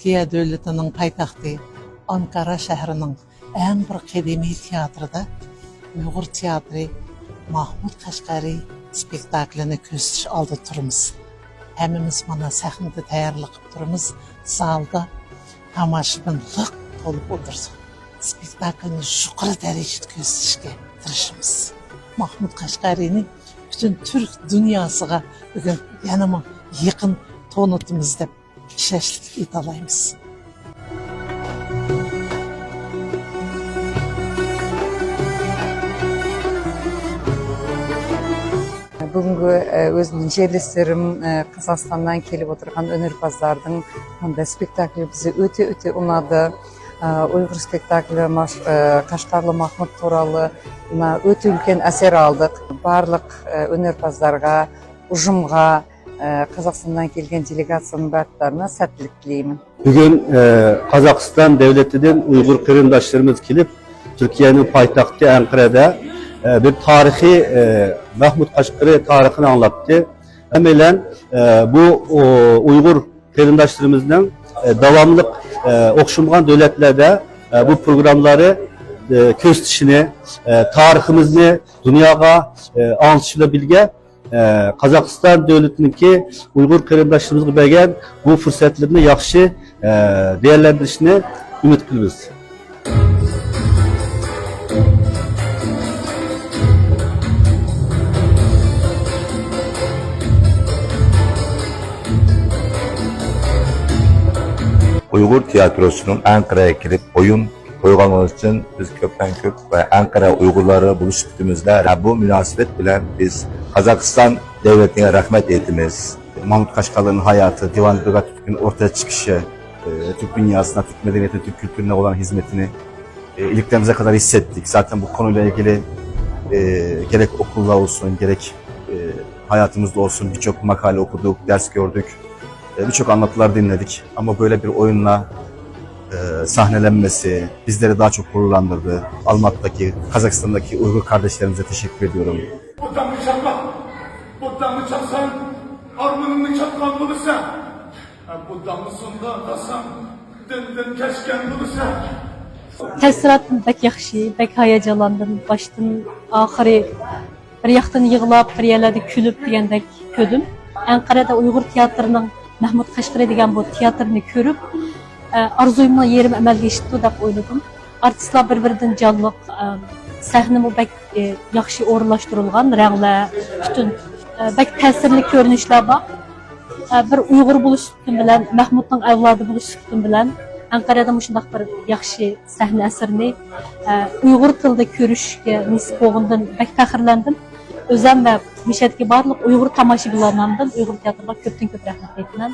Türkiye devletinin paytaxtı Ankara şehrinin en bir kademi tiyatrıda Uyghur Tiyatri Mahmud Qashqari spektaklini ko'rsatish aldı turimiz. Hemimiz mana sahnada tayyorlik qilib turimiz. Zalda tomoshabin liq to'lib o'tirdi. Spektaklni yuqori darajada ko'rsatishga tirishimiz. Mahmud Qashqarining bütün Türk dünyasıga bugün yanıma yakın tanıtımız deb işleşlik italayımız. Бүгінгі өзімнің жерлестерім Қазақстаннан келіп отырған өнерпаздардың мындай спектаклі бізді өте ұнады. Uyghur спектаклі Қашқарлы Махмұд туралы өте үлкен әсер алдық. Барлық өнерпаздарға, ұжымға, Қазақстаннан келген делегацияның барлықтарына сәттілік тілеймін. Bugün Kazakistan devletinden Uygur kırımdaşlarımız gelip Türkiye'nin payitahtı Ankara'da bir tarihi Mahmud Qashqari tarihini anlattı. Hemen bu Uygur kırımdaşlarımızdan devamlılık okşulgan devletlerde bu programları köstişini, tarihimizni dünyaya anlatışıyla bilge Kazakistan devletininki Uygur kırımdaşlarımızı bergen bu fırsatlarını yaxşı değerlendirişini ümit qilamiz. Uygur tiyatrosunun Ankara'ya gelip oyun koyganımız için biz köpten köp ve Ankara Uygurları buluştuğumuzda bu münasebet bilen biz Kazakistan devletine rahmet etimiz. Mahmud Qashqari'nin hayatı, Divan Bürgat Türk'ün ortaya çıkışı, Türk dünyasına, Türk medeniyetine, Türk kültürüne olan hizmetini iliklerimize kadar hissettik. Zaten bu konuyla ilgili gerek okulda olsun, gerek hayatımızda olsun birçok makale okuduk, ders gördük. Birçok anlatılar dinledik ama böyle bir oyunla sahnelenmesi bizleri daha çok gururlandırdı. Almat'taki, Kazakistan'daki Uygur kardeşlerimize teşekkür ediyorum. Buradan mı çatla? Buradan mı çatsan? Armanını çatkan bulursa? Buradan mı sonda kasan? Döndün keşken bulursa? Təəssüratım bək yaxşı, bək hayacanlandım. Başdan axırı bir yaxdan yığılıb, bir yerlərdə külüb degəndək ködüm. Ankara'da Uygur tiyatrının Mahmud Qashqari degan bu tiyatrni ko'rib, arzuyimning yerim amalga oshdi deb o'yladim. Artistlar bir-biridan jonliq, sahnami bak yaxshi o'rinlashtirilgan, ranglar, butun bak ta'sirli ko'rinishlar bor. Bir Uyg'ur bo'lish bilan, Mahmudning avlodi bo'lish bilan Ankara'da shunday bir yaxshi sahna asarini Uyg'ur tilida ko'rishga nisb bo'lgandan bak faxrlandim. Özəm və Mişətki barlıq Uyğur tamaşaçılarından Uyğur teatrına köpdən köp rəhmət etməm.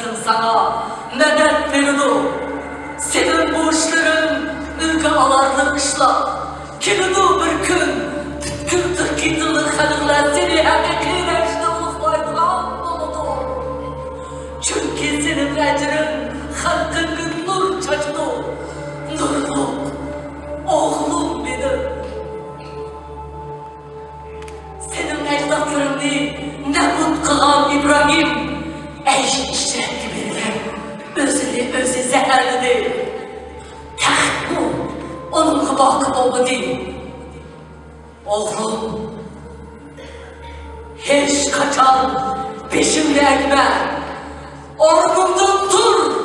Rabbimizin sana medet verildi. Senin bu işlerin ülke alarlı işler. Kilidu bir gün bütün Türkiye'nin halklar seni hakiki reşte unutmaydıran oldu. Çünkü senin ecrin halkın nur çaçtı. Nurlu oğlum benim. Senin ecdatlarını nebut kılan İbrahim eş işçiler gibidir. Özünü özü zehirlidir. Taht bu onun kıbakı olmadı. Oğlum hiç kaçan peşimde ekme. Orgundan dur.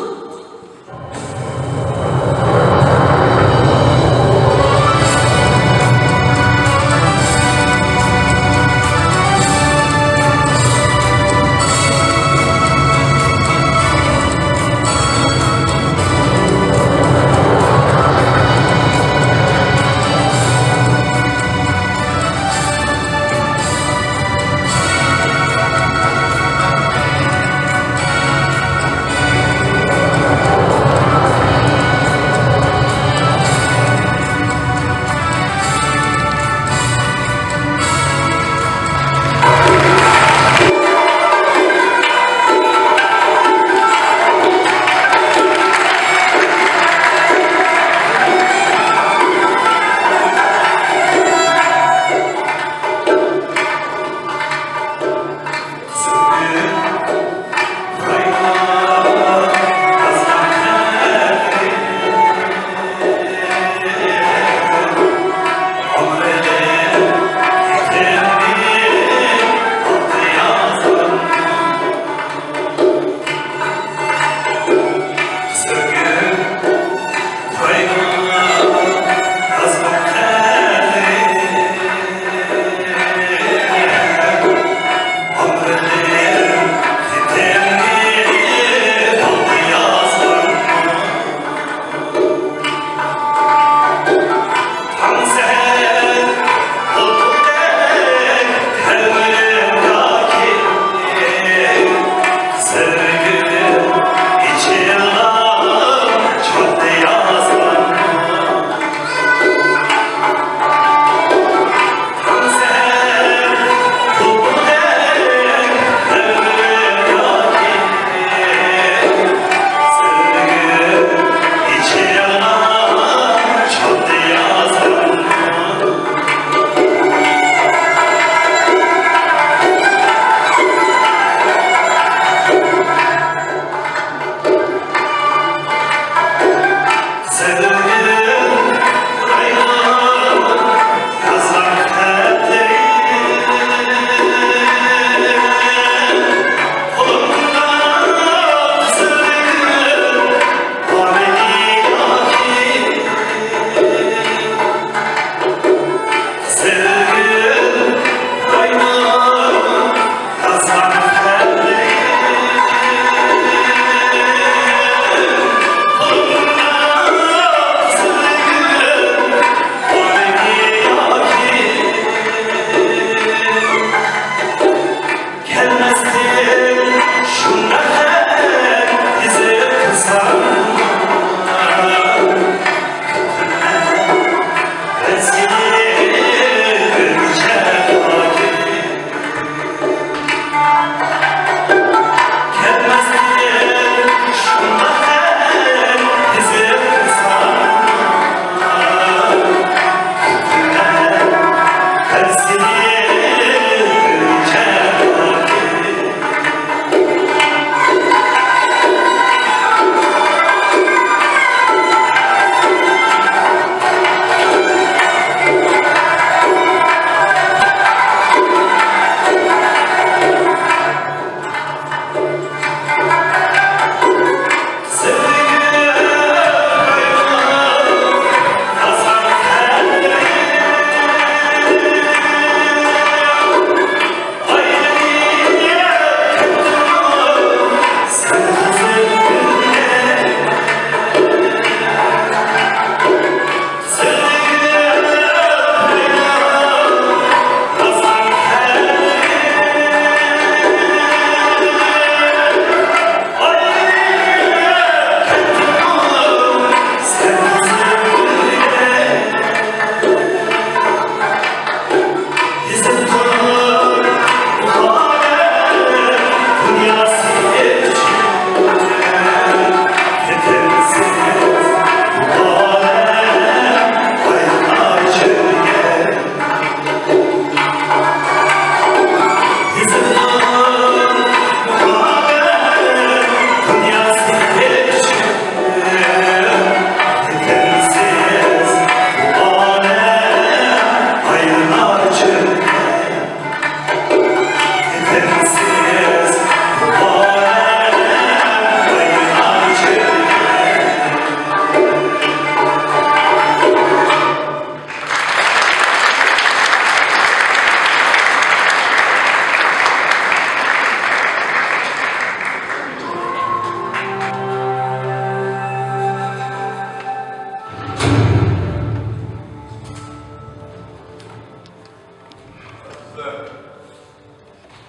sizde.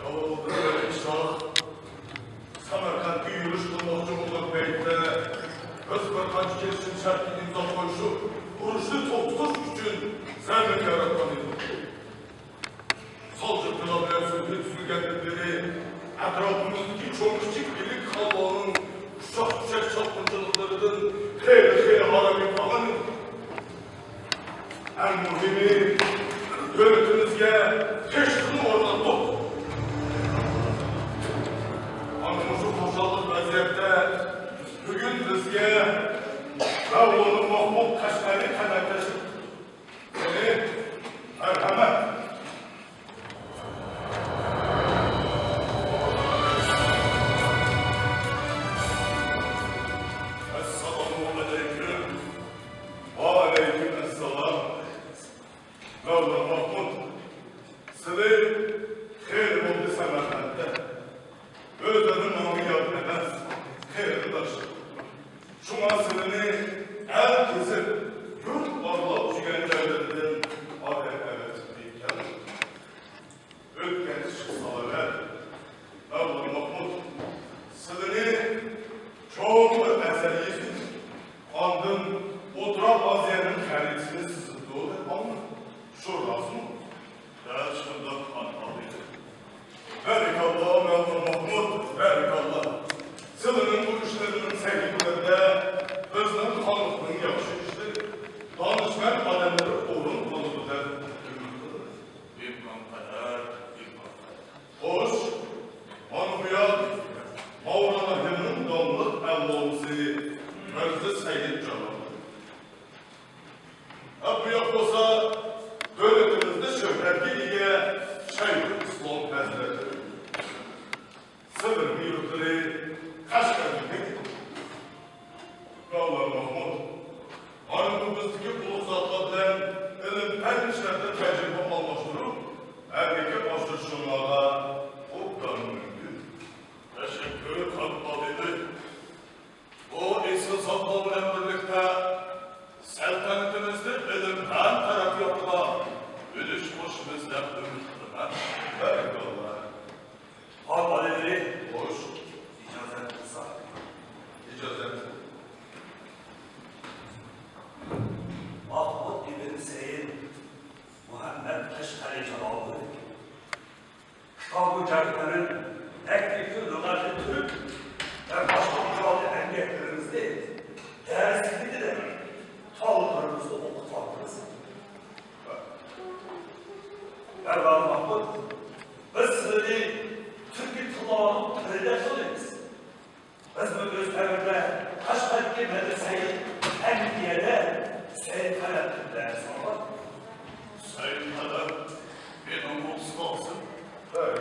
Yavuldu ve iştah. Samarkand'ı yürüyüş bulmakçı bulmak beylikte. Özbek kaç kesin şarkı imza koyuşu. Vuruşlu topluş için zermek yaratmanıydı. Solcu kılavaya sözlü sürgenlikleri, etrafımızdaki çok küçük birlik kalmanın uşak uşak çapkıncılıklarının tehlikeli harami falanı. En mühimi, yönetimizge teşkini oradan top. Anımızı koşallık vaziyette, bugün bizge Mevla'nın Mahmud Kaşmeri kanatlaşıp, seni merhamet, Mevla Mahmud, sizi hayır oldu Semerkant'ta. Özledim namı yapmamaz, hayırlı taşı. Şuna sizini herkesin yurt varlığı tükencelerinden adet deyken, ötken şıksalar Mevla Mahmud, sizini çok ezeliyiz. Andın oturan vaziyenin kendisini sızıldı olur ama şurası mı? Şurada kanalıydı. Berikallah Mevla Mahmud, berikallah. Sılının bu işlerinin sevgilerinde özünün tanıklığını yapışmıştı. Danışmen ademleri orun tanıdı der. İmkan kadar, imkan kadar. Hoş, manuviyat, Mavrana Hem'in damlık evlamızı Mözde Seyyid Canım. Bu yapmasa devletimizde şöhretliğe Şeyh-i İslam Hazretleri. Sınır yurtları Kaşgar'daki Mevla Mahmud. Hanımımızdaki buluk zatlardan ilim her işlerde tecrübe almıştırım. Erkeke başlaşımlara o kanunuydu. Teşekkür kalmalıydı. O eski zatlarla birlikte saltanatimizde ilimden taraf yapılan ülüş hoşumuzdan ümit kılmak. Berikallah. Harbaleri hoş. İcazet kılsa. İcazet. Mahmud İbn Seyyid Muhammed Keşkari cevabı Kitab-ı Cerhler'in teklifi lügatı Türk ve başka kural engellerinizde değersizliği de tavırlarınızı okutmaktınız. Erdoğan Mahmud, biz sizi Türk İttihamı'nın kredensiyonuyuz. Biz bu gösterimde Kaşgar'daki medreseyi Enbiye'de Seyyid Halep'in dersi var. Seyyid Halep benim olsun olsun. Evet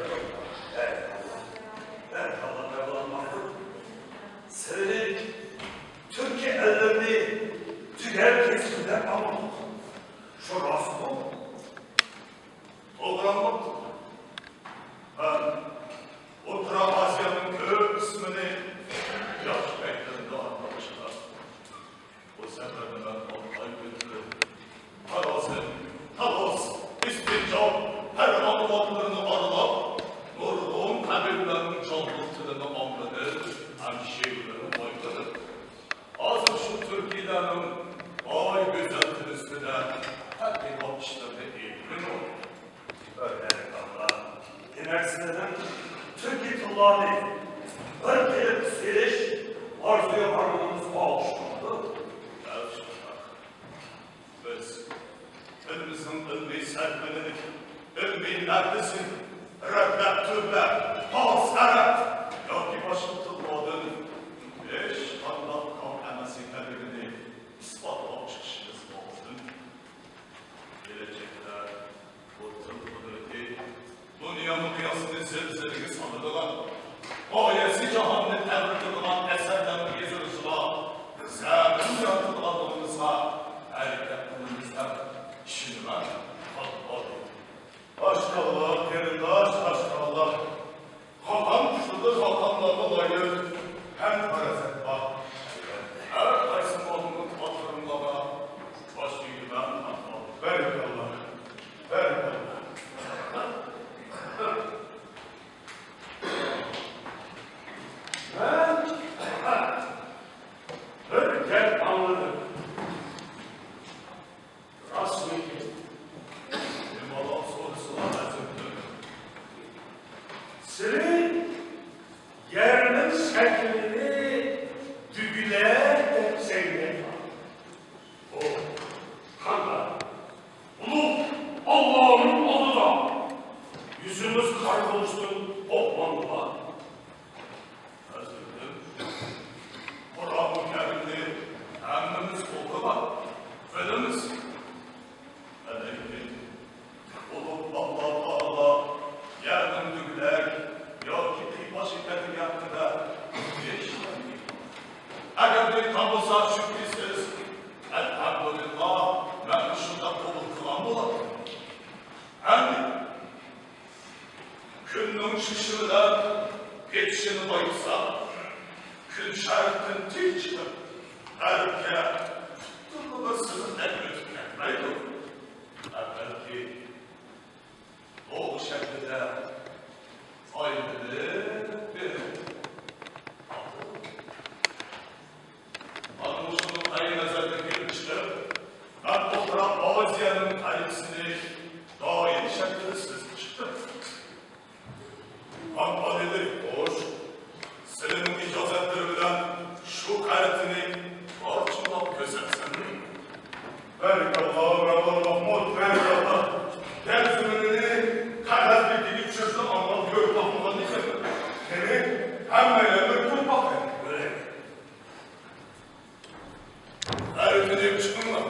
Allah Erdoğan Mahmud. Seni Türkiye ellerini tüger kesimden almadık. Şu rastlı mı? Programlattım. Ben Orta Asya'nın köy kısmını yaş beklerinde anlamışlar. Bu seferinde ben Allah'a götürüyorum. Halas, istincan, her anlamlarını aralap, nurluğun kabirlerinin canlılığını amreder, hem şiirlerini boylarır. Azım şu Türkiye'nin ay güzel turistine, her bir bakışlarını eğimin olur. Öyle Allah. Demek sizden Türk İttihamı bir gelip siliş arzuya varmanız bağışlandı. Gerçekten. Biz elimizin ilmi serpmenini, ilmi neredesin, reddep türler, haseret, yok ki başlatılmadın, beş Allah kavramesi kaderini ispatlamak çıkışınız olsun. Gelecekler, kurtul kudreti, dünyanın kıyasını zilzilini sanırdılar. Gayesi cahanın evridilen eserlerin yazılışına, zemin yaratıldığımızda, hareketlerimizden işinler kalmadı. Aşkallah, yerindaş, aşkallah. Hakan kuşludur, hakanlarla olayı, hem parazet var. Her kaysın onun hatırımlara, başı güven atmalı. Berikallah, berikallah. Günün şışırdan geçişini bayılsa, gün şartın tek çıkıp, erke, tutulmasının en ötükenmeydi. Belki o şekilde ayrılığı bir Anlaşılın ayı nazarına girmiştir. Ben o taraf Boğaziyan'ın tarihsini daha yeni şekilde sızmıştım. Kampanyayı hoş, senin icazetlerinden şu karetini parçalayıp gözetsen. Berikallah, Rabbi Mahmud, berikallah. Derzümünü kayaz bildiği çözde anlam gök lafından dikkat. Seni hemmeyle mülkün bakın. Böyle. Karetini çıkınla.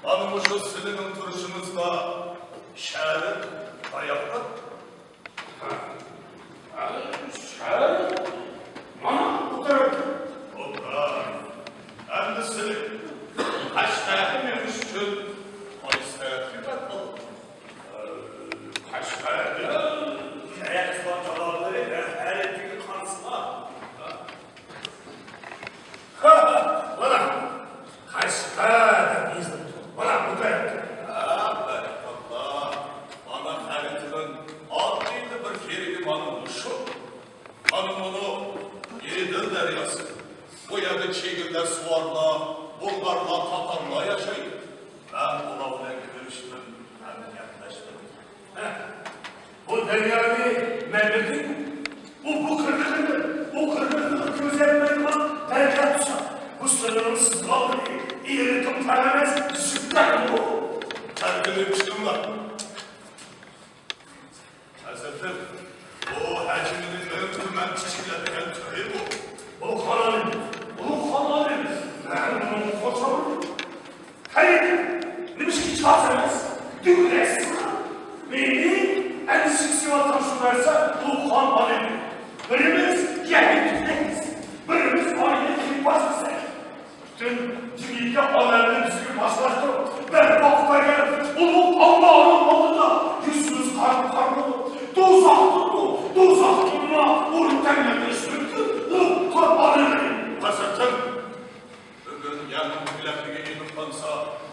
Hanımuşuz sizin oturuşunuzda şehrin ayakta. Şehrin? Bana bu tarafı. O kadar. Ben de senin kaç tarafı mevmüştün? O isteyatı bakalım. Kaç tarafı? Şehir soncaları ve her ettiği kansıma. Bana kaç tarafı izledim. Bana bu tarafı. Berikallah. Bana haritinin adlıydı bir kerimi manılmışım. Hanım onu yeridir deryası. Bu yerde çiğgirler suvarla, Bulgarla, Tatarla yaşayın. Ben Ulav'la görüştüm, hem yaklaştım. Bu deryayı memledin mi? Bu kırgınlığı gözetmekle derken tutsa. Bu sınırımsız kaldı değil. İyi rıtım vermemez, sütten bu. Terkini çıkınlar. Hazretim, o haciminin mevzumen çiçeklerken türü bu. Bu kanalım. Ben bunun koçamım. Hayır, demiş ki çağırsanız, düğüne beni en sık sivattan sunarsa bu kan alemi. Birimiz yemek birimiz aile kimi başlasın. Bütün dünyada alemde bizi başlaştı. Ben vakta geldim, onu Allah'ın adına yüzünüz karnı. Dozak durma, vururken yaklaştırdı. O kan alemi. Hazretim, bugün yardım bilekliğe yıkılsa,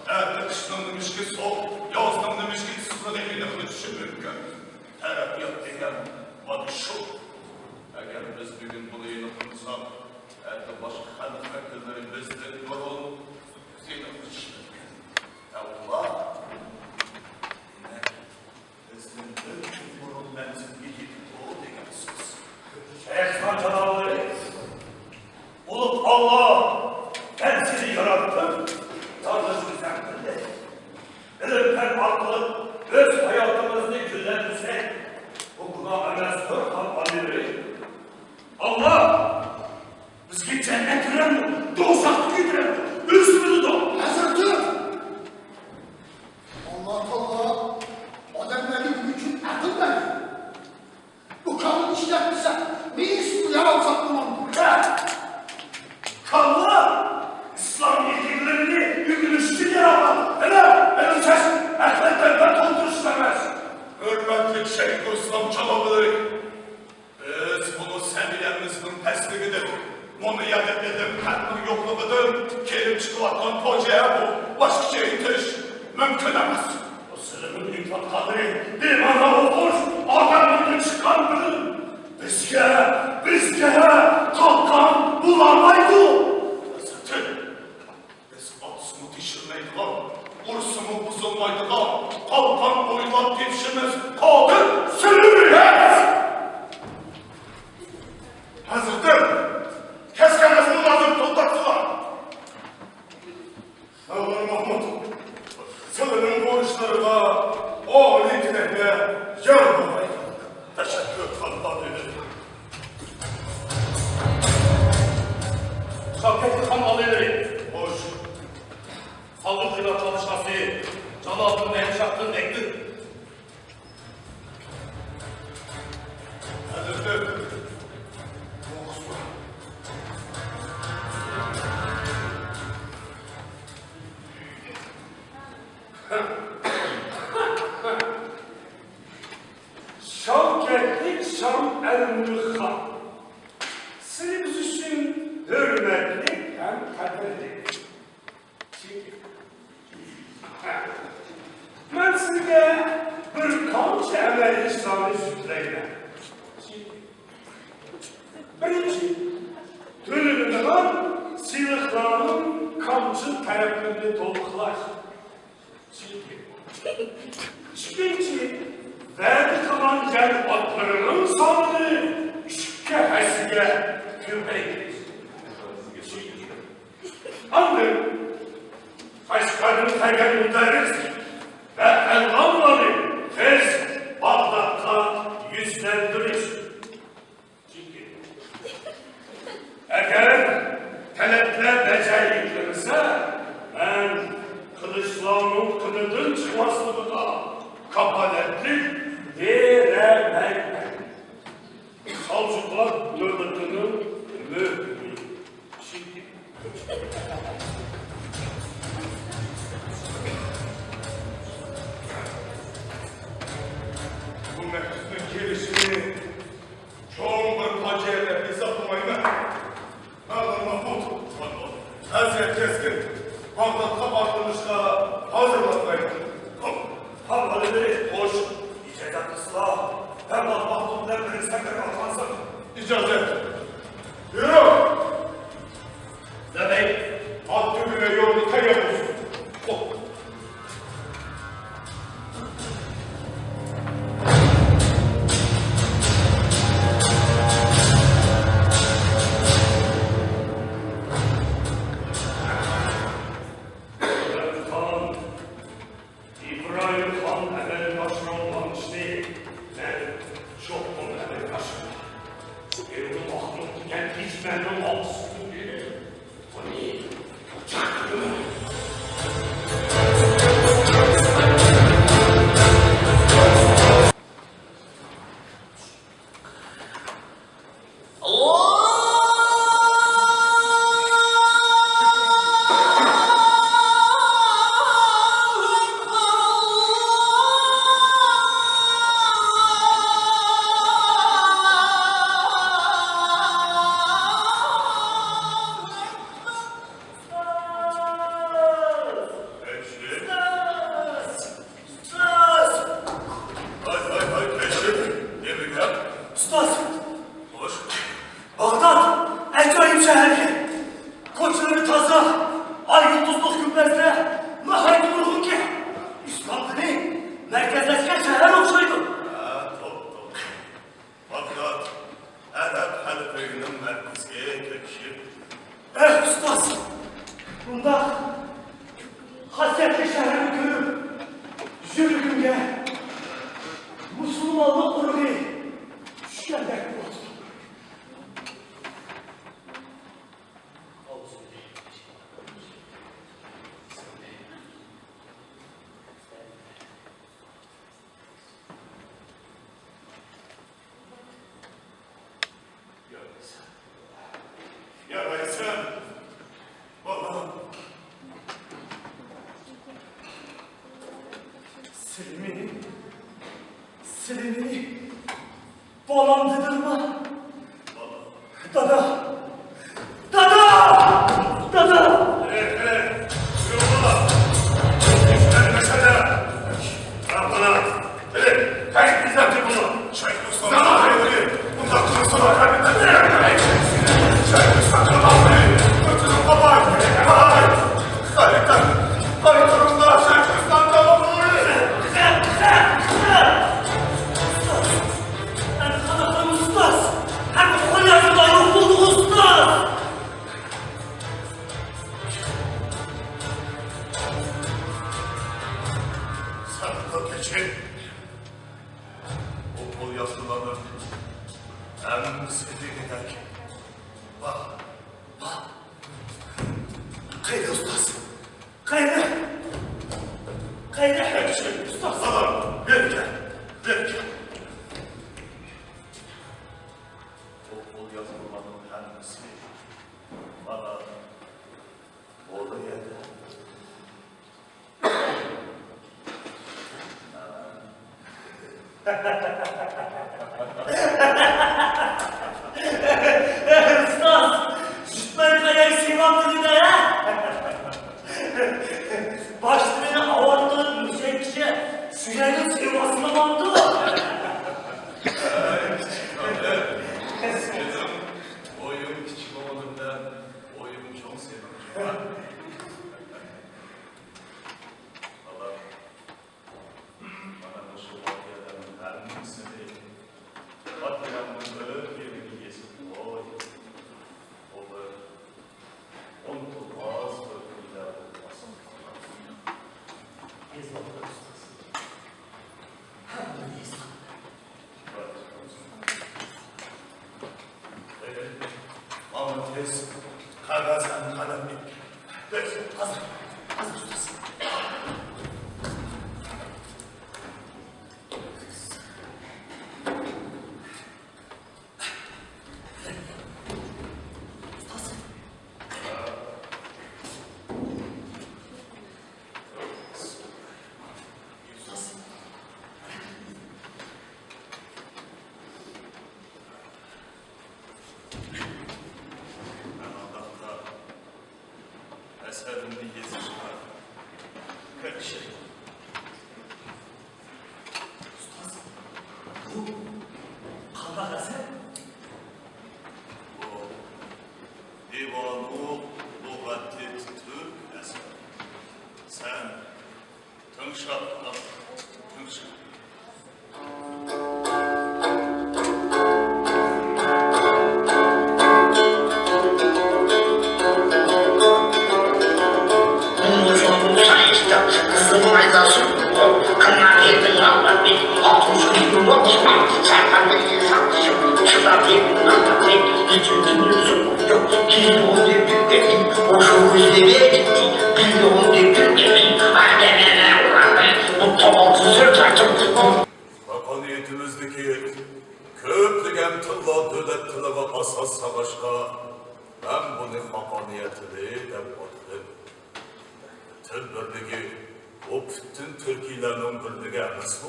eğer kıştan demiş ki soğuk, yazdan demiş ki sıfır eline kılıçı mümkün. Taraf yaptıkken adı şu. Eğer biz bugün bunu yıkılsak, eğer de başka halifetleri bizden yorulun, bizi kılıçı mümkün. Allah, bizim mümkün bunun menzilliği o degansız. Ehsan canavarı, ulup Allah, ben sizi yarattım, yalnız üzerinde. Elimden aklı, öz hayatımızda küllendirsek, okula ömezdir kalpanileri. Allah, biz ki cennet girelim, doğsak girelim, üstümüzü doğ. Hazretler! Allah, adamların bütün akıl verir. Bu kanun işletmişse, biz bu yara uzatmamam. Kanlı, İslam yetkililerini yükülüştü yaralar. Hele, ses, ehletlerden kontrol istemez. Hürmetli Şeyh İslam Çalabi çıkıvattan hocaya bu başka şey itiş mümkün emez. O sırrının İfat Kadri bir bana okur, adamını çıkardı. Bizge kalkan bulamaydı. Zaten biz atısını dişirmeydik lan, ursumu buzulmaydık lan, kalkan boyundan devşirmez, kaldır sürüyüz. Hazırdır, keskenmesini lazım tuttaktılar. Allah'ım Mahmut, sınırın borçları da o nitelikle yarmamaydı. Teşekkür Allah'a ederim. Şavket Kanmalı'yı, Hoş. Sağlıklı'yla çalışması, Canav'ın Nevşat'ın ekli. Hazırdır. Şavketlik Şam el-Mülhan. Sizin için hürmetli hem kaderli. Ben size bir kanç emel İslam'ı sütleyeyim. Birinci, tülününden siliklanın kamçı tarafını doluklar. İkinci, verdi kalan gel atlarının sandığı şüphesiyle kübeydir. Andır, Kaşgar'ın tergen müderris ve elvanları Fez, Bağdat'ta yüzlendirir. Eğer talepler beceriklenirse, ben Kılıçdaroğlu'nun kılıcın çıkmasını kapaletlik veremem. Salcuklar devletinin mührü. Şimdi Bu mektubun gelişini çoğun bir faciayla hesaplamayın. Allah Mahmut, Hazret Keskin, Bağdat'ta başlamışla hazırlanmayın. Havalileri hoş, icadat ıslah, hem Mahmut'la bir sefer atlansın. İcazet. Yürü! Demek, At tübüne yolunu kaybolsun. Oh. Han, İbrahim Han evvel başına olmamıştı. Ben çok onu evvel başına. Evli Mahmut gel hiç memnun olsun. O niye? Çaktı mı? Hay Keşif. Yemin yap. Ustaz, Hoş. Bağdat, acayip şehir. Koçları taza, ay yıldızlık kümbezde, nahayet ruhun ki. İslam dini, merkezleşken şehir okşaydı. Top. Fakat Arap halifeyinin merkezine Keşif. Ustaz, bunda hasretli şehri görüp, yürüyünce, Müslümanlık uğru şükendek oldu. Yaraysa bana Selimini dolandırma. Dada! pul yazılanır. Hem sevdiğinek. Bak, bak. Kaydı ustaz. Kaydı. Kaydı her şey ustaz. Adam, ver gel. Ver gel. O pul yazılanın hemisi bana oldu yedi. Ustaz, sütmen kayayı sevaptı yine ya. Başlığını avarttı, müzekçe, sürenin sevasını bandı. Dedim, oyun küçük olmadığından oyun çok sevdim. Allah, bana bu şu vakyaların her misli, vakyaların böyle yerini geçip oy, olur, unutulmaz öyküler olmasın. Biz oluruz. Mahmut kagazen kalemi. Peki, hazır. Hazır ustası. Eserimde yazışma. Kaç şey. Ustaz, bu kanka gazet. Bu Divan-ı Lügati Türk eseri. Sen tınşak al, tınşak. Hakaniyetimizdeki köplügen tılla dödettilige asas savaşka ben bunu hakaniyetini de baktım. Tül birligi o bütün Türkiye'lerin birligi emas bu.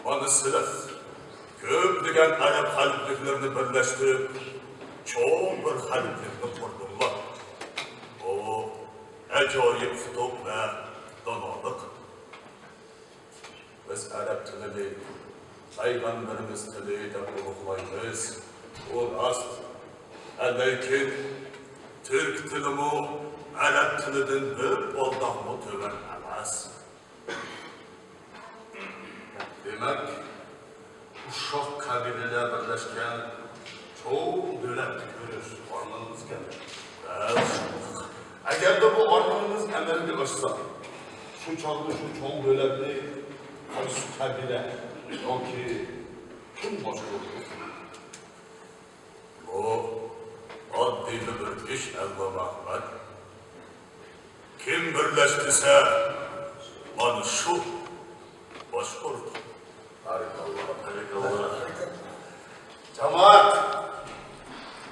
Manısılar köplügen Arap halklıklarını birleştirip çoğun bir halklıkını kurdular. O acayip futuk ve donalık. Biz Arap tilini, Peygamberimiz tili de buluklayız. O rast. Lakin Türk tilimi Arap tilinden bir oldakmı töven emas. Demek, uşak kabileler birleşken çoğu dövlet görür, armanımız gelir. Eğer de bu armanımız emelli olsa, şu çağda şu çoğu dövletli karşı kabile, o ki kim başka olur? O, adli bir iş Allah Ahmet. Kim birleştiyse, bana şu başvurdu. Harikallah. Cemaat,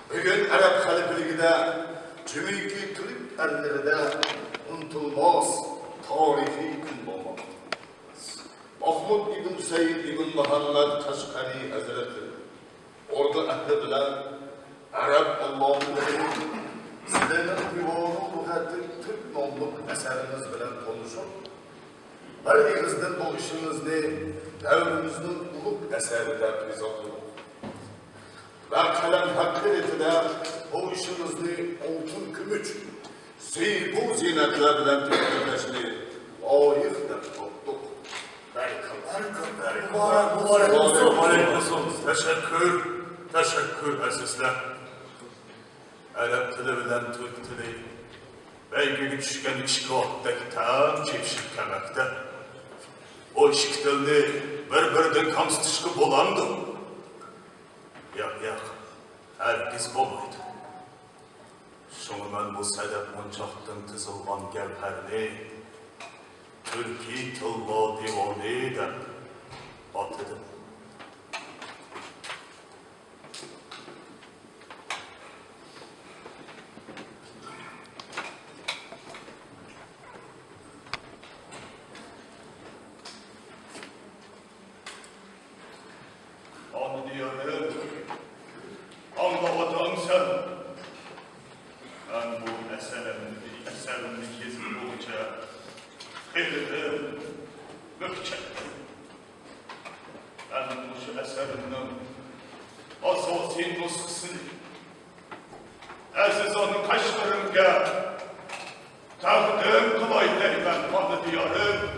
bugün Arap halifeliğinde cümiki Türk ellerinde unutulmaz tarihi gün olmaktadır. Mahmud İbn Hüseyin İbn Muhammed Kaşgari Hazretleri ordu ehli bilen Arap Allah'ın sizlerin divanı Lügati Türk nomlu eseriniz bilen konuşup birinizden bu işinizni devrimizin uluk eserinde prizatlı ve kalem hakikatinde bu işinizni altın kümüç bu zinetler bilen tükürleşini layık da tuttuk. Mübarek olsun. Teşekkür azizler. Arap dili bilen Türk dili belki düşken işgahtaki tam çevşirkemekte. O işik dilini bir-birden kamsıtışkı bolandı. Yak, herkes bolmaydı. Şunu ben bu sedep monçaktın tızılgan gevherini, Türkiye tılva divani de atıdım. Anı diyarım, anlamadan sen. Ben bu eserimini gezip bulunca kıyırdım, mükçettim. Ben bu şu eserimden asasi nuskısını aziz onun kaşlarımga takdim kılaydı ben anı diyarım.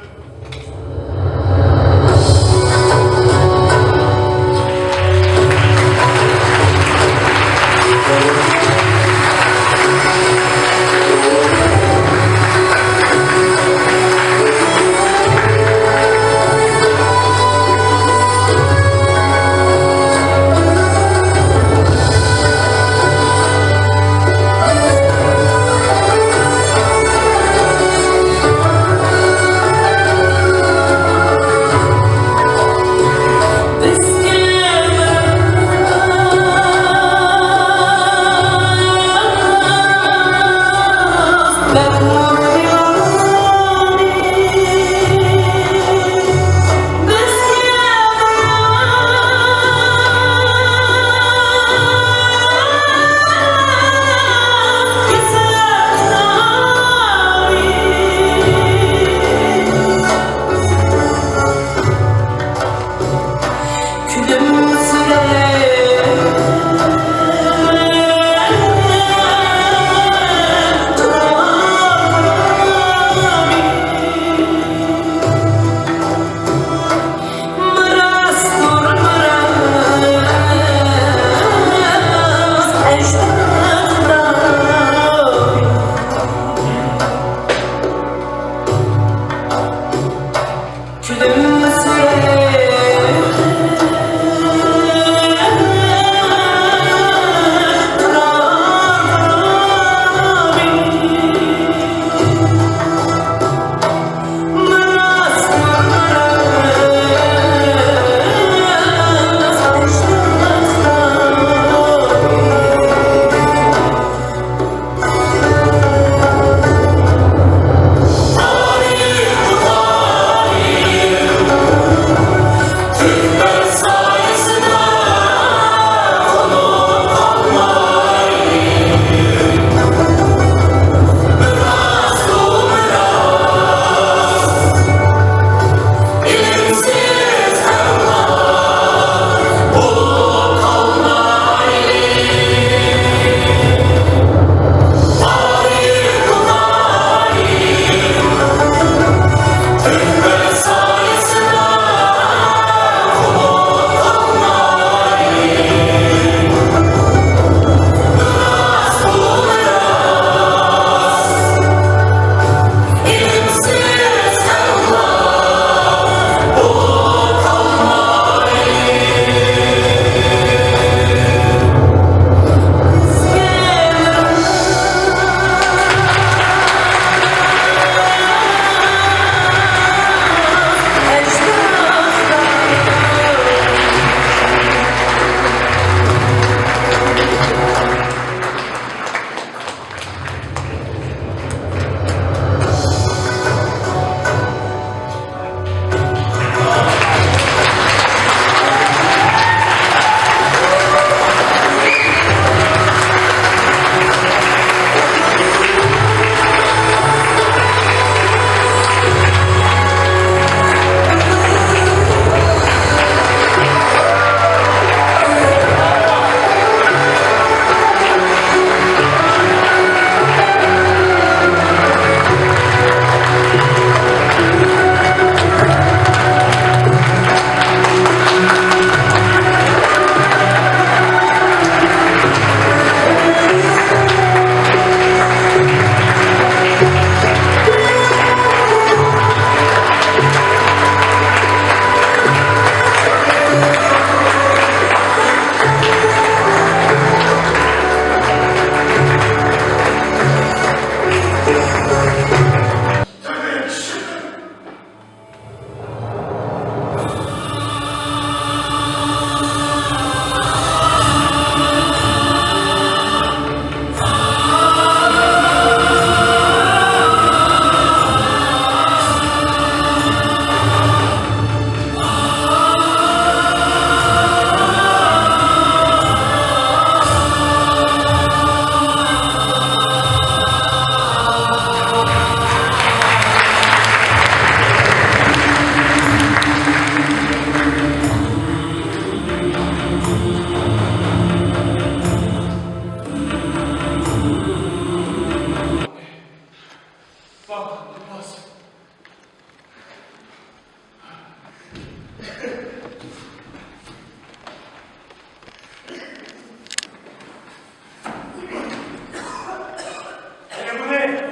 Bu ne?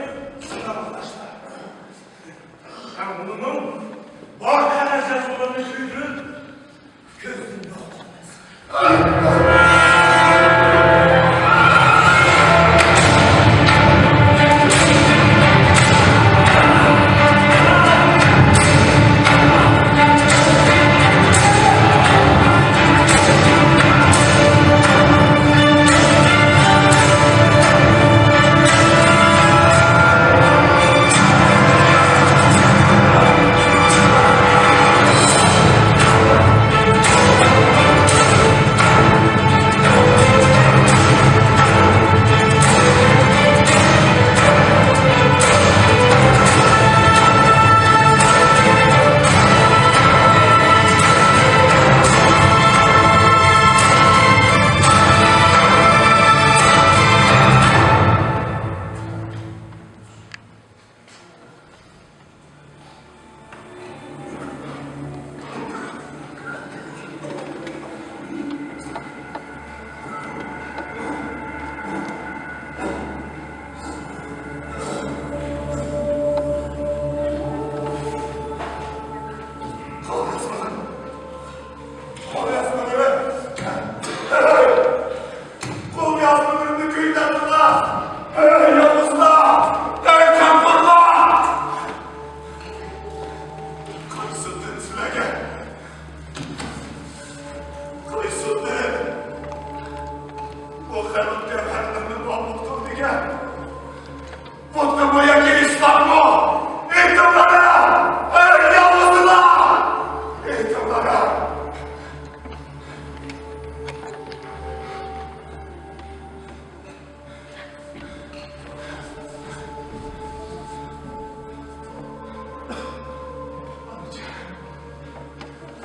Sınav arkadaşlar. Ben bunun var kadar yazılarını sürdüm. Gözümde olmaz.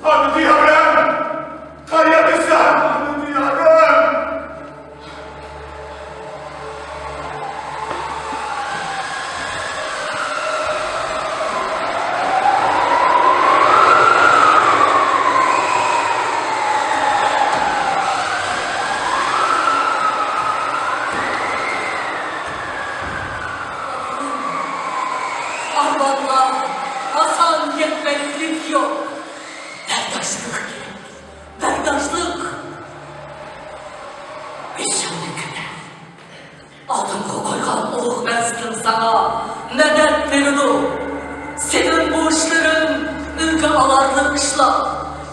Hadi diyarım! Kayyadısın! Hadi diyarım! Ahbaplar, Hasan yetmezlik yok. Berdaşlık, berdaşlık. Biz şimdi adımı koygan uluq məzgin sana medet verildi. Senin bu işlerin ülke alarlık işler.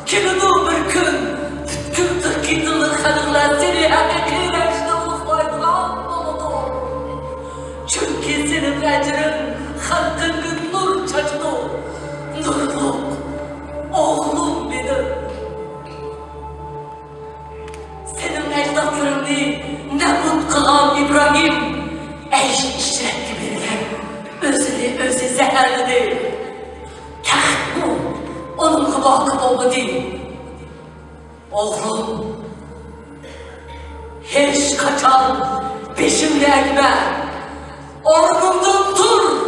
Kimidi bir gün bütün Türkiye'nin xalqlar seni haqiqileşti uluqlaydıran oldu. Çünkü senin ecrin halkının nur çaçtı. Nurluk, oğlum benim. Senin ecdatlarını nebut kılan İbrahim, eş işret gibi özünü özü zehirledi. Kaht bu, onun kıbakı olmadı. Oğlum, hiç kaçan peşimde ekme. Orgundan dur.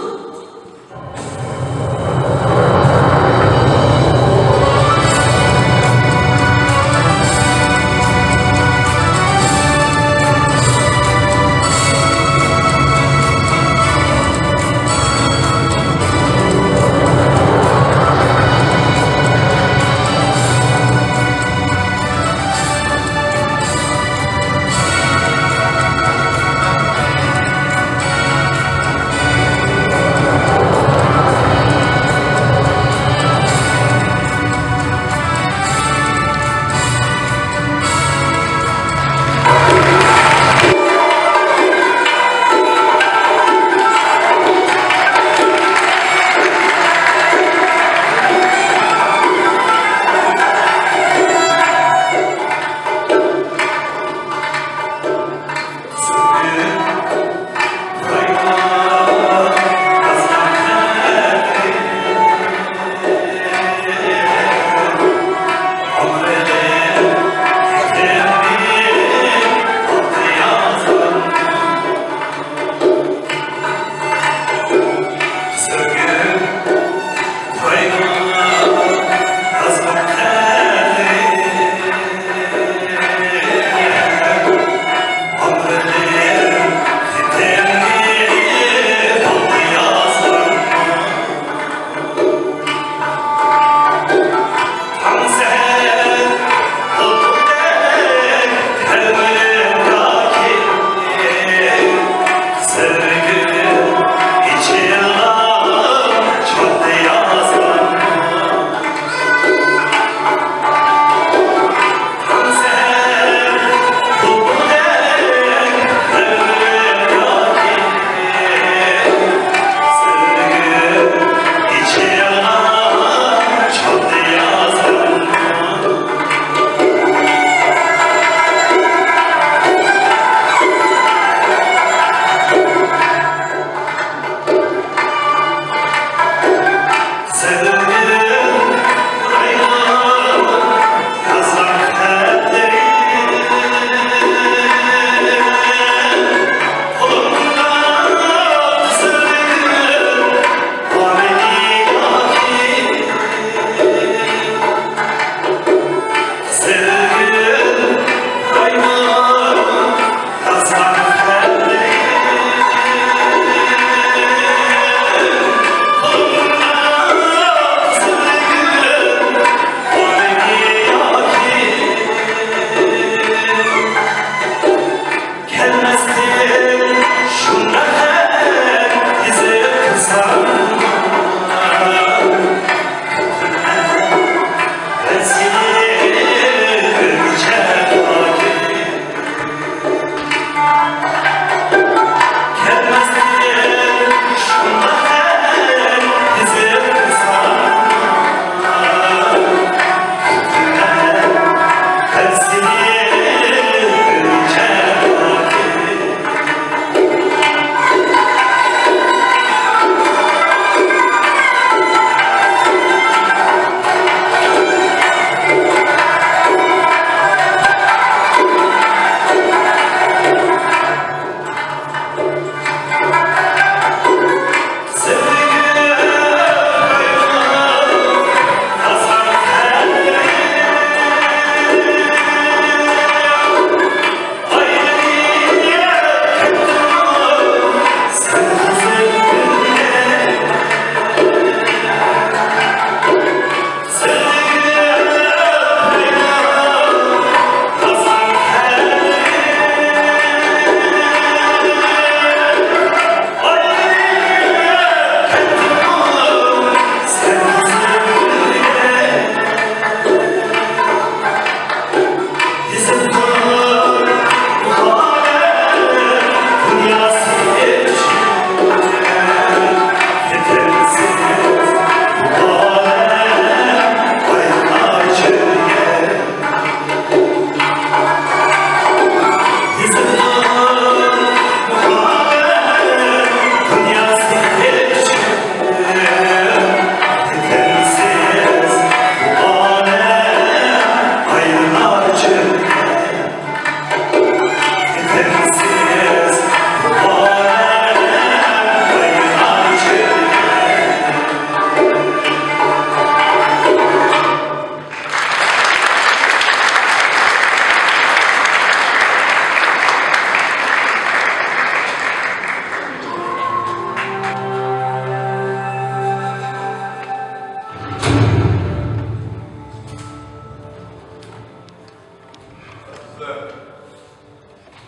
sizde.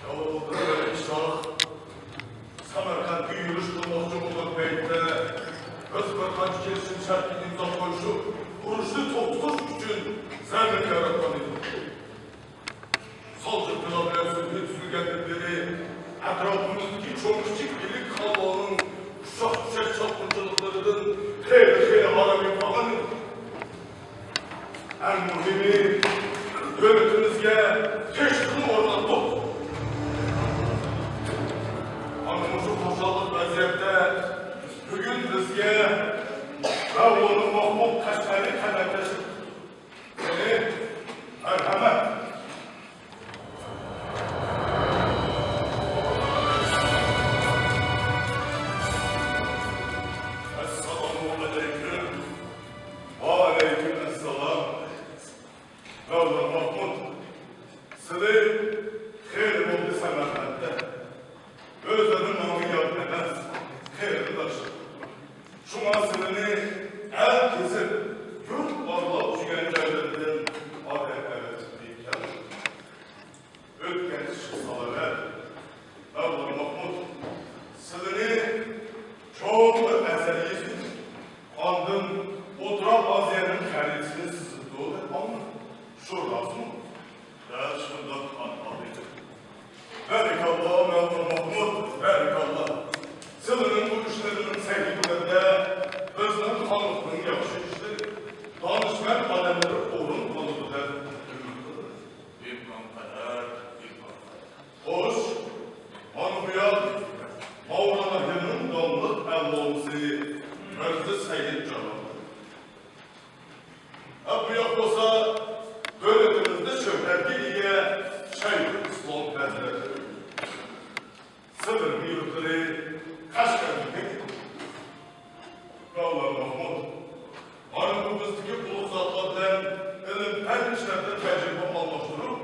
Yolda iştah, Samarkand'ı yürüyüş bulmakçı bulmak beyinde, Özbek gelişim şarkının imza koyuşu, vuruşlu topluş için zermek yaratmalıydı. Salcı kılavaya sürgün sürgenlikleri, etrafımızdaki çok küçük birlik kalmanın, uşak uşak çapıncılıklarının tehlikeli harami falanı. En mühimi, devletimizge teşkil orlandı. Anımızı koşallık vaziyette, bugün bizge Mevla'nın Mahmud Kaşgari kanatlaşıp, seni merhamet, Esselamu aleyküm. Aleyküm esselam. Mevla Mahmud, sizi hayır oldu Semerkant'ta. Özlerim onu yad edez, hayırdaş. Şuna seni herkesin yurt varlığı tükencelerinden adetleri tutmayken, ötken çıksalar, Mevla Mahmud, sizi çok ezeliyiz. Andın oturan vaziyenin kendisini sızıldığı ama şurası mı? Der şurada anmalıydı. Berikallah Mevla Mahmud, berikallah. Sılının bu işlerinin sevgilerinde özünün tanıklığını yakışı işte. Danışmen alemleri orun konudu der. İmkan kader, imkan kader. Hoş, manubiyat, Mavrana Hün'ün donluk ellomsi, Özde Seyyid Canım. Bu yapmasa, devletimizde şöhretliğe Şeyh İslam Hazretleri. Sınır büyükleri Kaşgar'daki Mevla Mahmud. Hanımımızdaki bu zatlardan ilim her işlerde tecrübe almıştırım.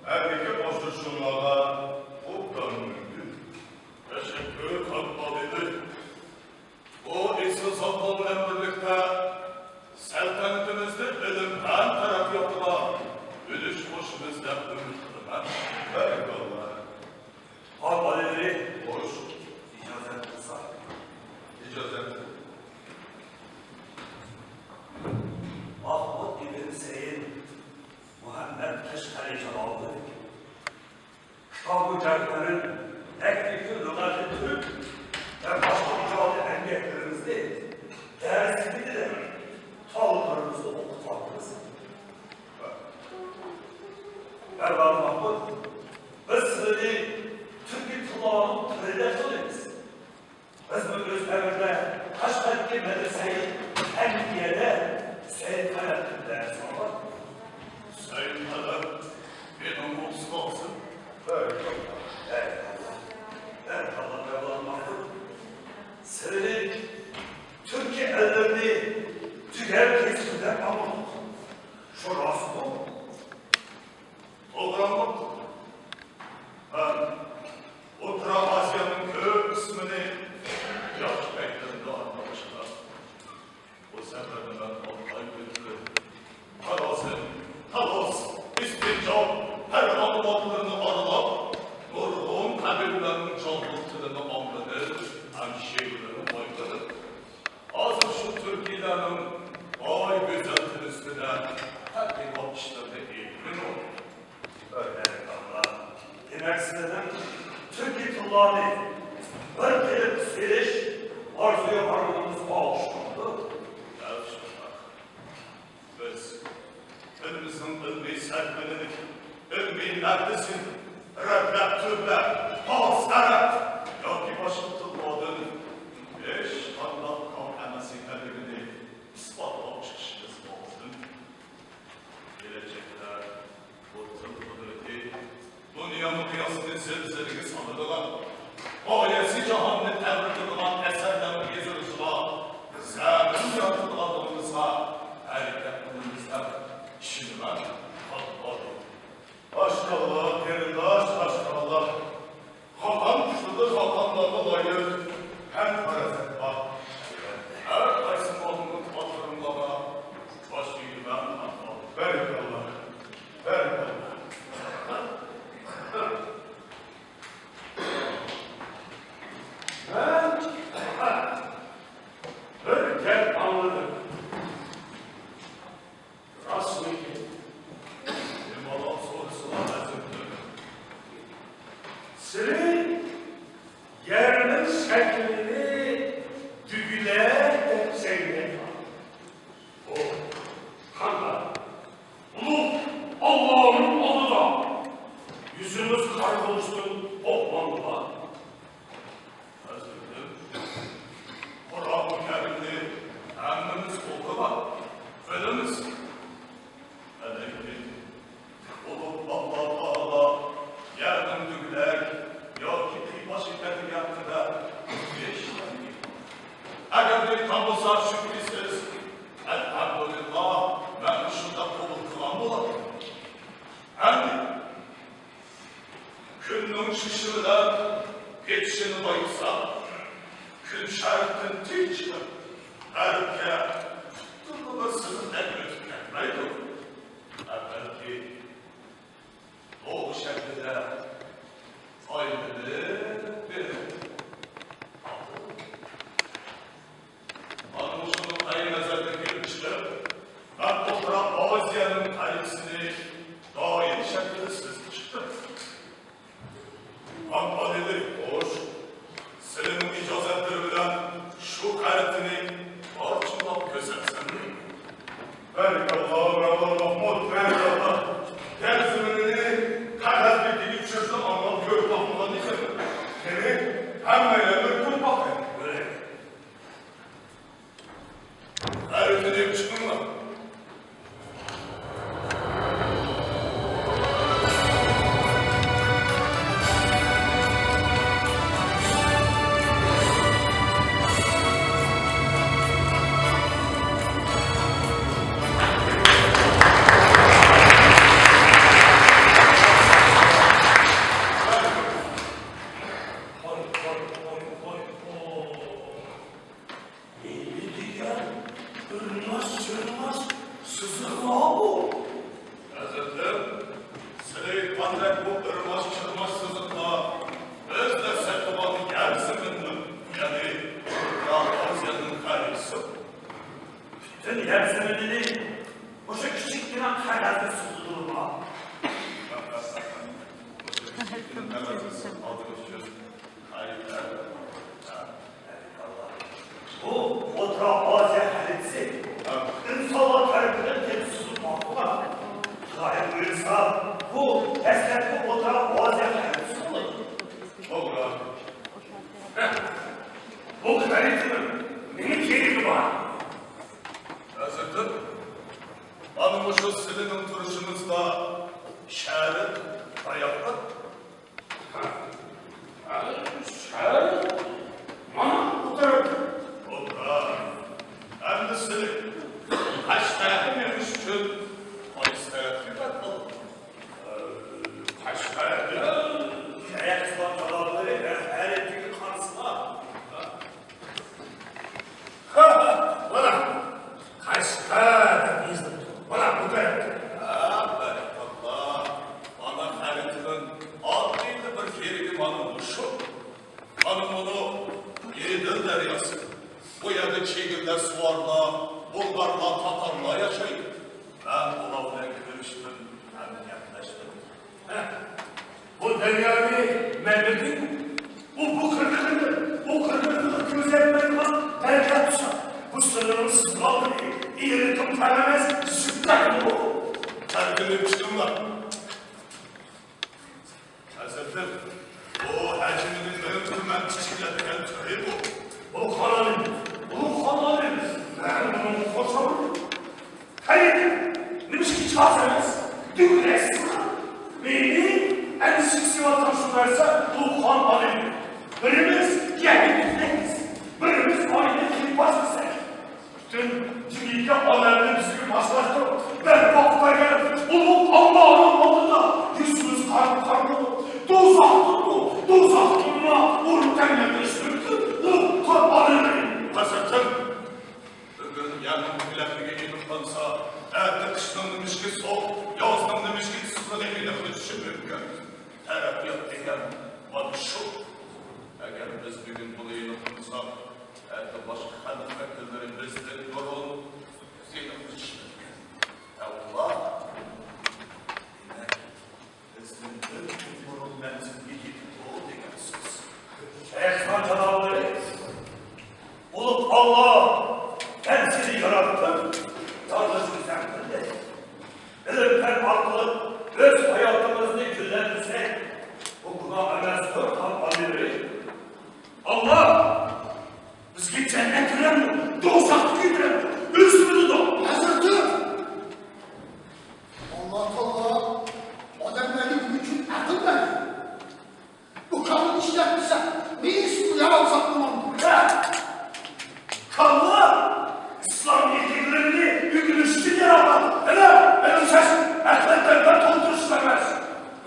Erkeke başlaşımlara o da mümkün. Teşekkür kalmalıydı. O eski zatlarla birlikte saltanatimizde ilimden taraf yapılan ülüş hoşumuzdan ümit Berikallah. Harbaleri hoş. İcazet kısa. İcazet. Mahmud İbn Seyyid Muhammed Keşkari Celal'dı. Kitab-ı Cerkler'in teknik lügatı Türk ve başka icadi engeklerimizde dersini de tavırlarımızı okutmaktınız. Erdoğan Mahmud, biz sizi Türkiye Tullağı'nın tırıyla söyleriz. Biz bu gösterimde Kaşgar'daki medreseyi Enbiye'de Seyyid Halettin ders alır. Seyyid Halet, benim olsun olsun. Evet Allah Mevlam Mahmud. Seni Türkiye ellerini tüger kesimden alır. Şurası mı? Programım. Ben Ultra Asya'nın köy kısmını yaş beklerinde anlamışlar. O seferden Altay götürür. Kalas, istinca, her anlatlarını aralap, nurluğun kabirlerinin canlılığını anladır, şehirlerini boyutladır. Azı şu Türkiye'lerin vay güzel üstüne her bir bakışlarda eğimin olur. Öyle Allah. Demek sizden Türkiye Tullağı'nı bir gelip seriş arzuya varlığımız bağışlandı. Gel şuna. Biz elimizin ilmi serpmenini, ilmi neredesin? Reddet türler, hasret, yok ki başım tutmadın. Beş anlat kalkanası kaderini ispatlamış kişimiz olsun. Gelecekler, bu tıl kudreti, dünyanın kıyasını zilzilini sanırdılar. Ayesi cahanını tevrik olan eserlerin gezirişine, zemin yaratılığımıza, hareketlerimizden işini ben kalmadım. Aşkallah, yerindaş, aşkallah. Hakan güçlüdür, hakanlarla layık, hem parazit var. Her kaysı malının hatırımlara, baş bilmem anlam. Berikallah, berikallah. şişirden geçişini bayılsa, kün şartın tek çıkar. Erke, tuttuğunda sızın emret gelmeydi. Belki o şekilde ayrılığı verir. Anlaşılın ayı nazarda girmişler. Ben toprağa Aziye'nin kayısını daha yeni şekilde sızmıştım. Kampanyayı hoş, senin icazetleri bilen şu karetini parçalayıp gözetsen mi? Belki Allah'a bravo Mahmud Bey'le terzimenini kadar bir dili çözüm anlam gör bakmadan izledim. Seni hemmeyle öldür bakayım. Böyle. Karetini çıkın mı?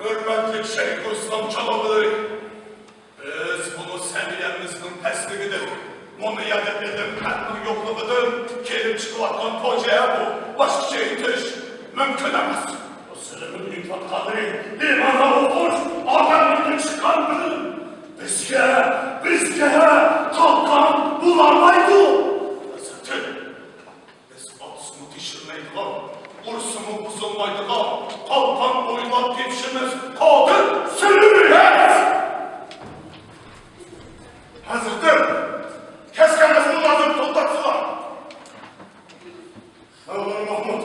Hürmetli Şeyh İslam Çalabileri gelip çıkıvattan hocaya bu başka şey itiş mümkün emez. O sırrının İtvat Kadri limana okur, adamlıkta çıkandı. Bizge kalkan bularmaydı. Hazretim, biz atısını dişirmeydiler, ursumu buzulmaydılar, kalkan boyunlar devşirmez, kaldır sürüyet! Hazretim, keskenmez bunlardır toplattılar. Allah'ın Mahmud,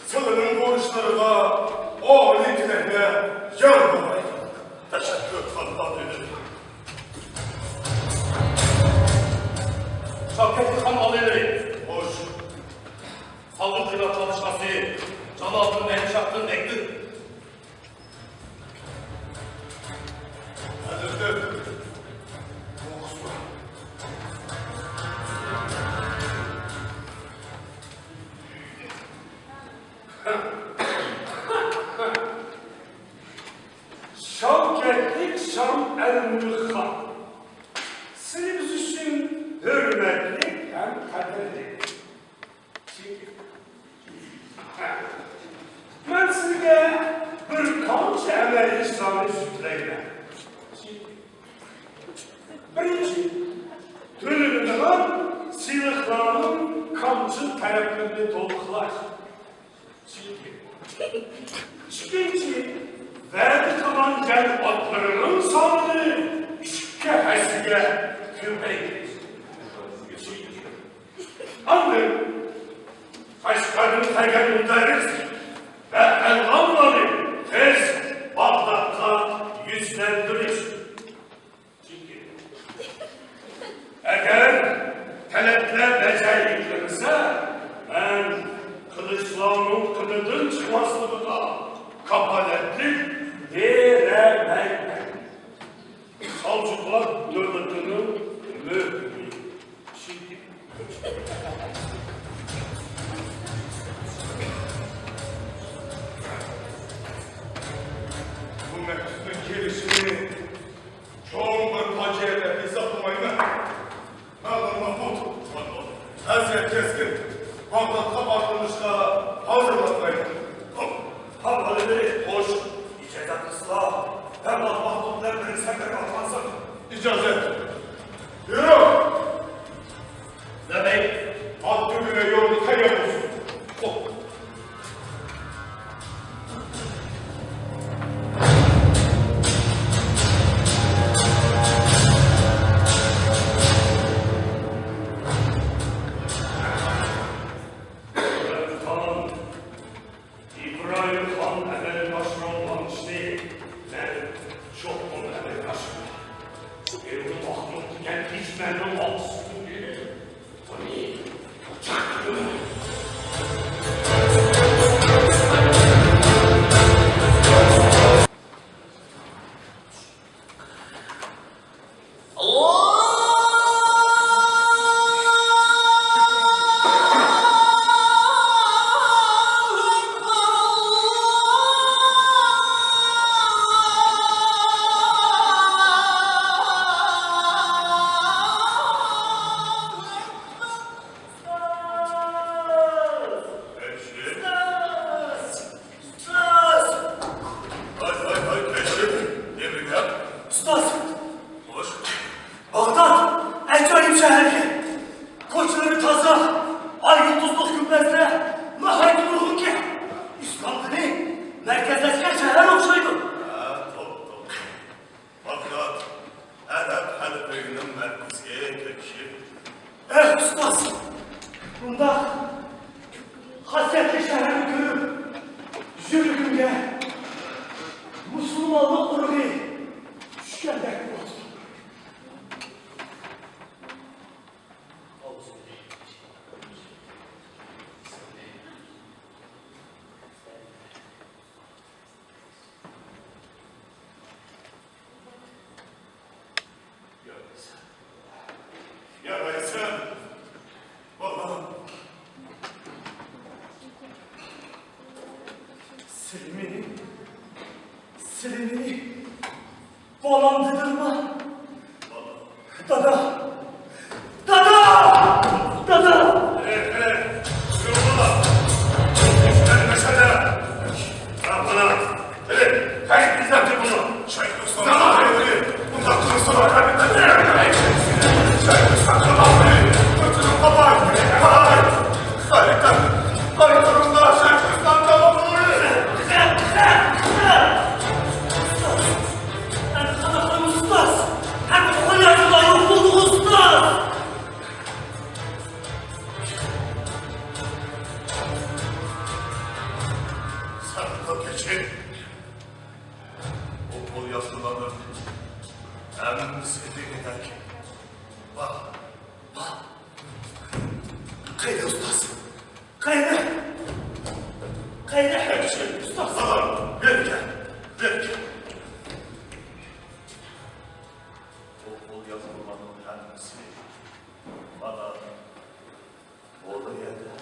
sılının borçları da o nitlerine yarmamaydı. Teşekkür Fatma ederim. Şavket Han Alileri, Hoş. Sallı Kırat çalışması, Canav'ın Enşakt'ın ektir. Hazretim. Şavketlik Şam el-Mülk Han. Sizimiz için hürmetli hem kaderli. Ben size bir kanç emel İslam'ı sütleyim. Birinci, tülünün silahlarının kamçı tarafını doluklar. İkinci, verdi kalan gel atlarının sanını işke hesige kürmeydir. Annem, Kaşgar'ın tegellikleriz ve elhamları tez Bağdat'ta yüzlendirir. Eğer talepler beceriklerse ben kılıçlarının kılıdın çıkmasını kapaletlik veremem. Salcuklar devletinin mührü. Şimdi Bu mektubun gelişini çoğun bir faciayla hesaplamayın. Allah'ın Mahmud, Hazret Keskin, Bağdat'ta başlamışla hazırlanmayın. Havalileri hoş, icadat ıslah, hem Mahmud'la bir sefer atmasın. İcazet. Yürü! Demek, Hakkı güne yolunu tek yapılsın. Tamam. İbrahim Han evvel başına olmamıştı. Ben çok onu evvel başına. Evli Mahmud diken hiç memnun olsun diye. Bu ne? Çaktı. Hay keşif. Yemin Ustaz, Hoş. Bağdat, acayip şehir. Koçları taza, ay yıldızlık kümbezde, nahayt ruhun ki. İstanbul'u merkezleşken şehir okşaydı. Top. Fakat Arap halkının merkezi keşif. Ustaz, bunda hasretli şehri görüp, zülgünge, Müslümanlık uğru şükendek oldu. Yaraysa babam. Silimini bağlandırma. Dada! Dada! Dada! geçin. O kol yazılanı hem sevdiği eder ki. Bak, bak. Kaydı ustaz. Kaydı. Kaydı her şey ustaz. Ver gel, ver gel. O kol yazılanın kendisi bana orada yerde.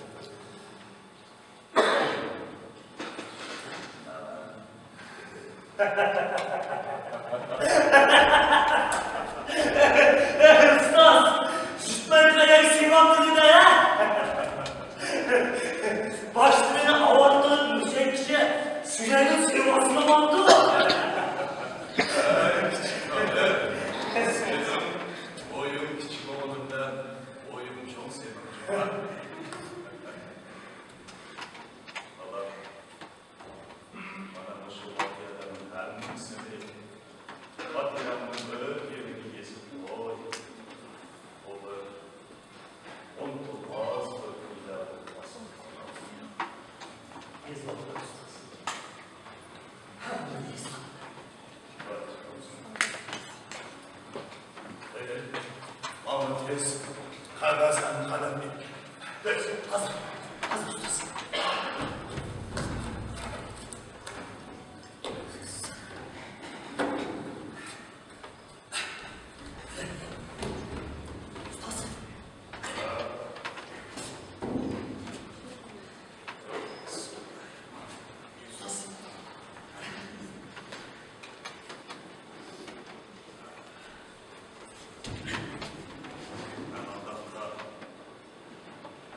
Ustaz, ben kadar sivattı da ya. Başlığını avattığın yüksekçe sürenin sivasını bandı mı? Senin oyun küçük oğlumdan oyumu çok seviyorum. Allah bana bu şubatlardan her misli katliamını yerini yesin oy. Olur. Unutulmaz öyküyle olmasın. Ezberler ustaz. Ahmet Reis, Karasen kalemi. Hazır, hazır ustası.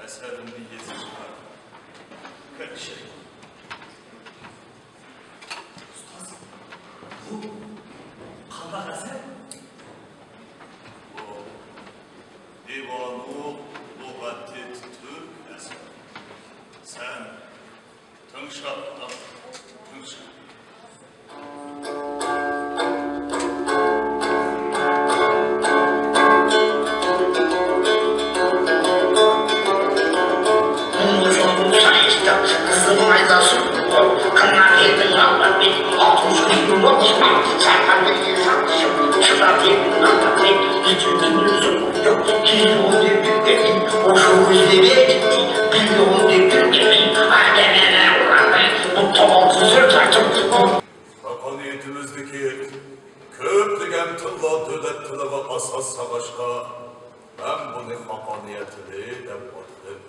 Eserin niyeti var. Kaç şey. Ustaz, bu kanlar eser. Bu Divan-ı Lugati Türk eser. Sen tınşak al, tınşak. Hakaniyetimizdeki köplügen tılla dödettile ve asas savaşka ben bunu hakaniyetini de baktım.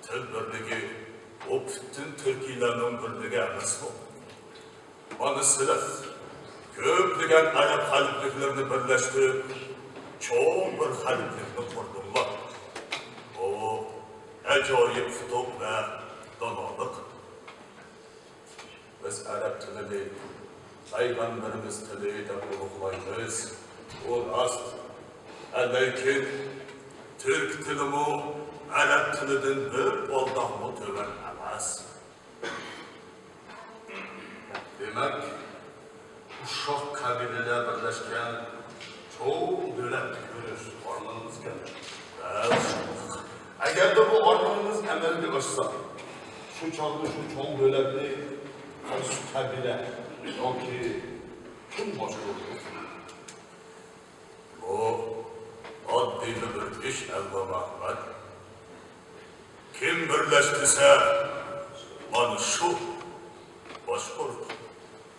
Tül birligi o bütün Türkiye'lerin birligi emas bu. Manısıyla köplügen Arap halifliklerini birleştirip çoğun bir haliflikni kurdular. O acayip futuh ve donalık. Biz Arap tilini, Peygamberimiz tili de uluklayız. O rast. Lakin Türk tilimi Arap tilinden bir oldağımı töven emas. Demek uşak kabileler birleşken çok dövletli görür varlığımız gelir. Eğer de bu varlığımız emelli başsa, şu çağda şu çoğun dövletli şu kabile, o ki kim başka olur? O adli bir iş elde Ahmet. Kim birleştirse bana şu başvur.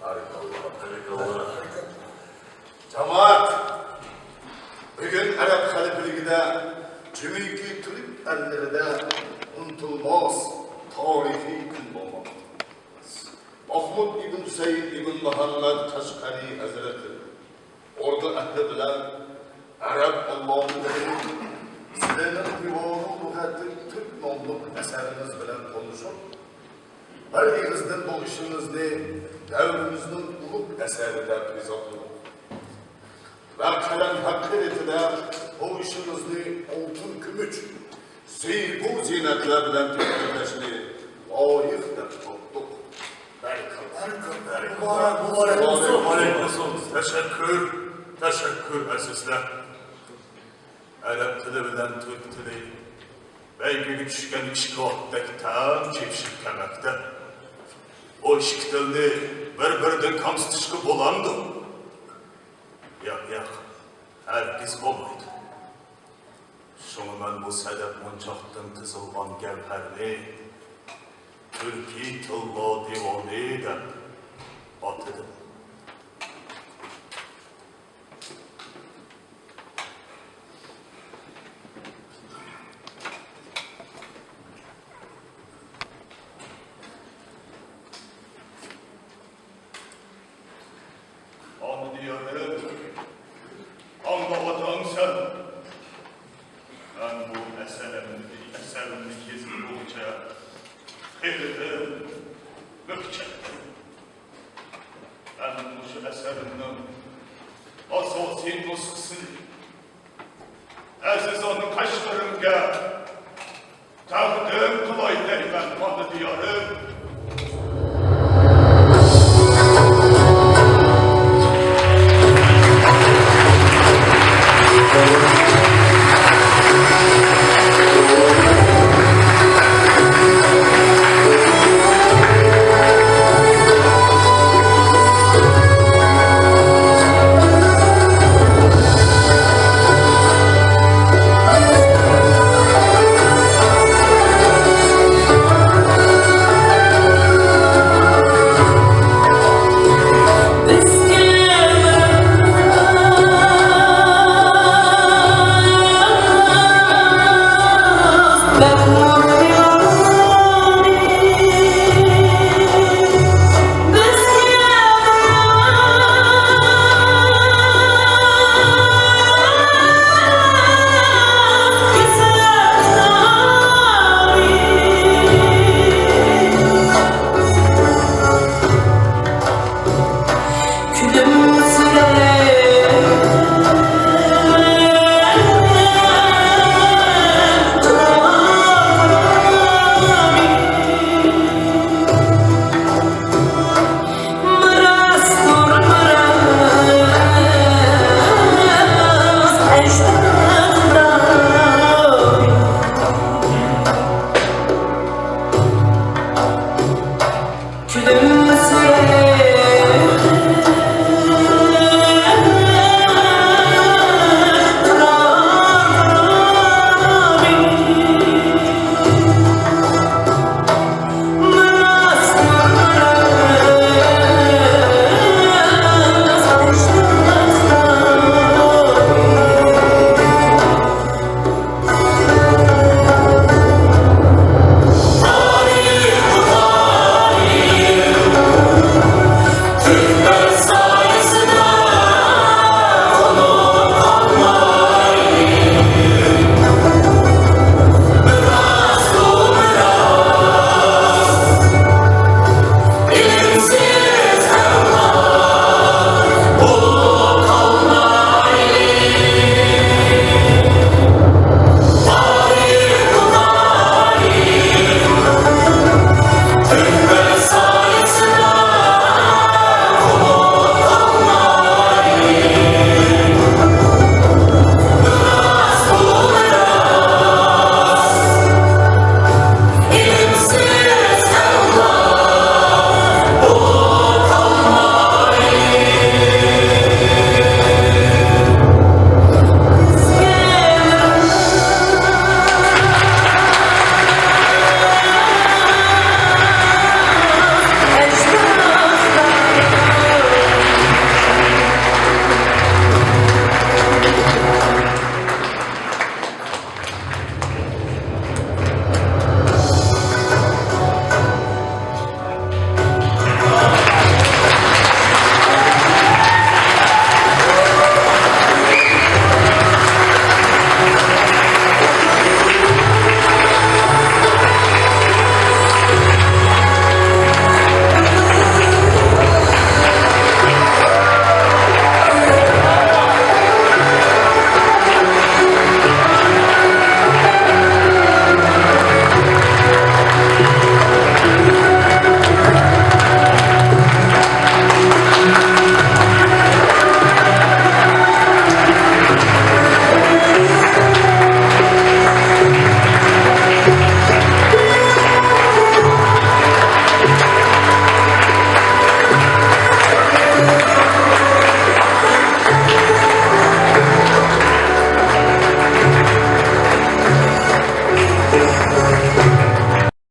Harikallah. Cemaat, bugün Arap halifeliğinde cemiki Türk ellerinde unutulmaz tarihi gün olmaktadır. Mahmud İbn Hüseyin İbn Muhammed Kaşgari Hazretleri ordu ehli bilen Arap Allah'ın sizlerin divanı lügatı Türk nomluk eseriniz bilen konuşup birliğinizden bu işinizni devrimizin uluk eserinde prizatlı ve kalem hakikatine bu işinizni altın gümüş bu zinetler bilen tükürleşini layık da tuttuk. Mübarek olsun. Teşekkür esaslar. Arap tili bilen Türk tili belki düşken işgahtaki tam çevşirkemekte. o işkitildi, bir-birden kamsıtışkı bolandı. Yak, herkes olmaydı. Şunu bu sebep munçaqdan tızılgan gevherli, Türkiye Tılva Divanı da atıdı. Anı diyarım, anlatan sen. Ben bu eserimini kesinlikle xeylidir, möhkemdir. Ben bu şu eserimden asasi nusxasını Əzizanı Qaşqırımga təqdim qılay deymən anı diyarım. Külüm